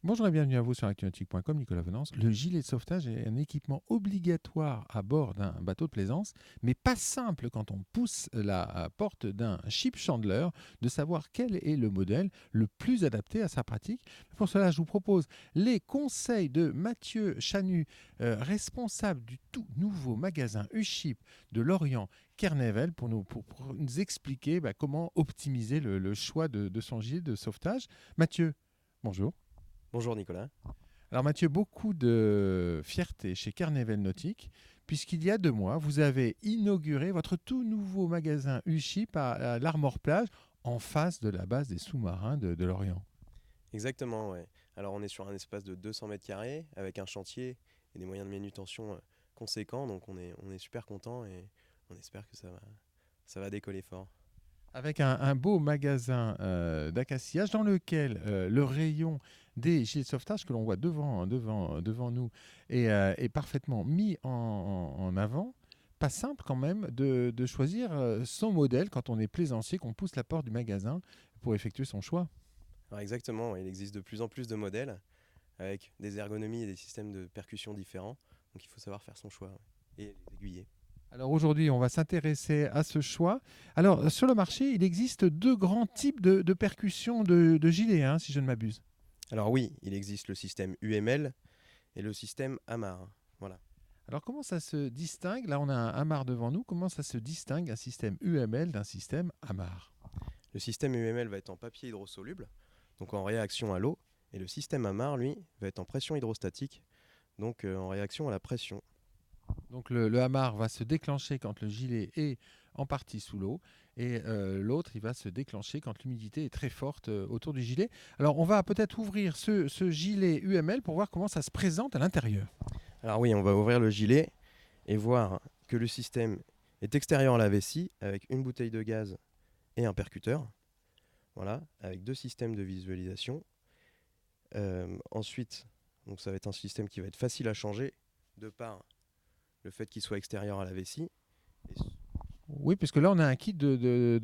Bonjour et bienvenue à vous sur actionautique.com, Nicolas Venance. Le gilet de sauvetage est un équipement obligatoire à bord d'un bateau de plaisance, mais pas simple quand on pousse la porte d'un ship chandler de savoir quel est le modèle le plus adapté à sa pratique. Pour cela, je vous propose les conseils de Mathieu Chanu, responsable du tout nouveau magasin U-Ship de Lorient Kernevel, pour nous expliquer comment optimiser le choix de son gilet de sauvetage. Mathieu, bonjour. Bonjour Nicolas. Alors Mathieu, beaucoup de fierté chez Carnevel Nautique, puisqu'il y a 2 mois, vous avez inauguré votre tout nouveau magasin U-Ship à l'Armor Plage, en face de la base des sous-marins de Lorient. Exactement, ouais. Alors on est sur un espace de 200 mètres carrés avec un chantier et des moyens de manutention conséquents, donc on est super content et on espère que ça va décoller fort. Avec un beau magasin d'accastillage dans lequel le rayon des gilets de sauvetage que l'on voit devant nous est parfaitement mis en avant. Pas simple quand même de choisir son modèle quand on est plaisancier, qu'on pousse la porte du magasin pour effectuer son choix. Alors exactement, ouais, il existe de plus en plus de modèles avec des ergonomies et des systèmes de percussion différents, donc il faut savoir faire son choix ouais, et les aiguiller. Alors aujourd'hui, on va s'intéresser à ce choix. Alors sur le marché, il existe 2 grands types de percussions de gilets, hein, si je ne m'abuse. Alors oui, il existe le système UML et le système AMAR. Voilà. Alors comment ça se distingue? Là, on a un AMAR devant nous. Comment ça se distingue un système UML d'un système AMAR? Le système UML va être en papier hydrosoluble, donc en réaction à l'eau, et le système AMAR, lui, va être en pression hydrostatique, donc en réaction à la pression. Donc le AMAR va se déclencher quand le gilet est en partie sous l'eau et l'autre, il va se déclencher quand l'humidité est très forte autour du gilet. Alors on va peut-être ouvrir ce gilet UML pour voir comment ça se présente à l'intérieur. Alors oui, on va ouvrir le gilet et voir que le système est extérieur à la vessie avec une bouteille de gaz et un percuteur. Voilà, avec deux systèmes de visualisation. Ensuite, donc ça va être un système qui va être facile à changer de par le fait qu'il soit extérieur à la vessie. Et Oui, puisque là, on a un kit de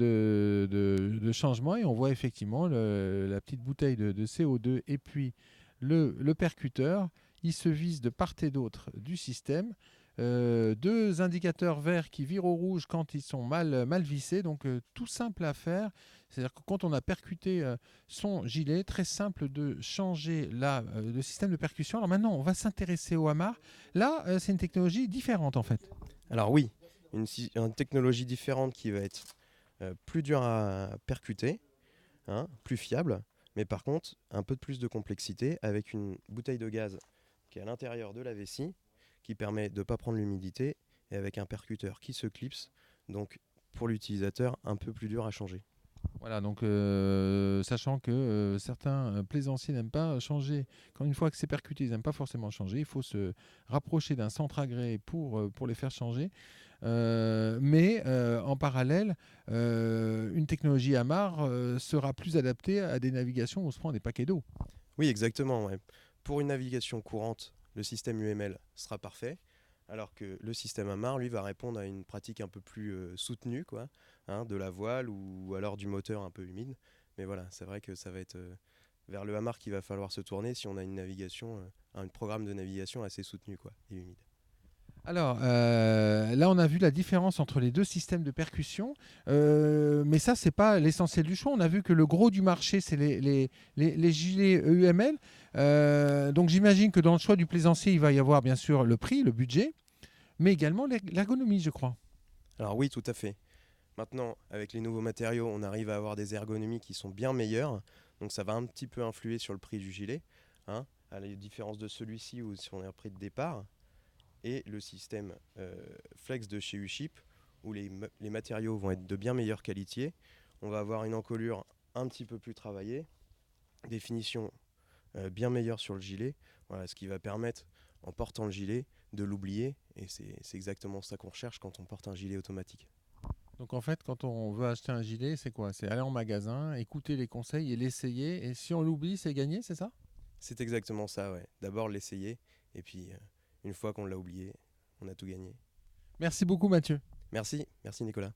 changement et on voit effectivement la petite bouteille de CO2 et puis le percuteur. Il se vise de part et d'autre du système. 2 indicateurs verts qui virent au rouge quand ils sont mal vissés. Donc, tout simple à faire. C'est-à-dire que quand on a percuté son gilet, très simple de changer le système de percussion. Alors maintenant, on va s'intéresser au hamar. Là, c'est une technologie différente en fait. alors oui, une technologie différente qui va être plus dure à percuter, hein, plus fiable, mais par contre un peu de plus de complexité avec une bouteille de gaz qui est à l'intérieur de la vessie, qui permet de ne pas prendre l'humidité, et avec un percuteur qui se clipse, donc pour l'utilisateur un peu plus dur à changer. Voilà, donc sachant que certains plaisanciers n'aiment pas changer, quand une fois que c'est percuté, ils n'aiment pas forcément changer, il faut se rapprocher d'un centre agréé pour les faire changer. Mais en parallèle, une technologie AMAR sera plus adaptée à des navigations où on se prend des paquets d'eau. Oui, exactement. Ouais. Pour une navigation courante, le système UML sera parfait, alors que le système AMAR, lui, va répondre à une pratique un peu plus soutenue, quoi, hein, de la voile ou alors du moteur un peu humide. Mais voilà, c'est vrai que ça va être vers le AMAR qu'il va falloir se tourner si on a une navigation, un programme de navigation assez soutenu, quoi, et humide. Alors, là, on a vu la différence entre les 2 systèmes de percussion, mais ça, c'est pas l'essentiel du choix. On a vu que le gros du marché, c'est les gilets UML. Donc, j'imagine que dans le choix du plaisancier, il va y avoir bien sûr le prix, le budget, mais également l'ergonomie, je crois. Alors oui, tout à fait. Maintenant, avec les nouveaux matériaux, on arrive à avoir des ergonomies qui sont bien meilleures. Donc ça va un petit peu influer sur le prix du gilet, hein, à la différence de celui-ci où si on est un prix de départ. Et le système Flex de chez Uship, où les matériaux vont être de bien meilleure qualité. On va avoir une encolure un petit peu plus travaillée, des finitions bien meilleures sur le gilet. Voilà, ce qui va permettre, en portant le gilet, de l'oublier. Et c'est exactement ça qu'on recherche quand on porte un gilet automatique. Donc, en fait, quand on veut acheter un gilet, c'est quoi? C'est aller en magasin, écouter les conseils et l'essayer. Et si on l'oublie, c'est gagné, c'est ça? C'est exactement ça, ouais. D'abord l'essayer, et puis une fois qu'on l'a oublié, on a tout gagné. Merci beaucoup, Mathieu. Merci, merci Nicolas.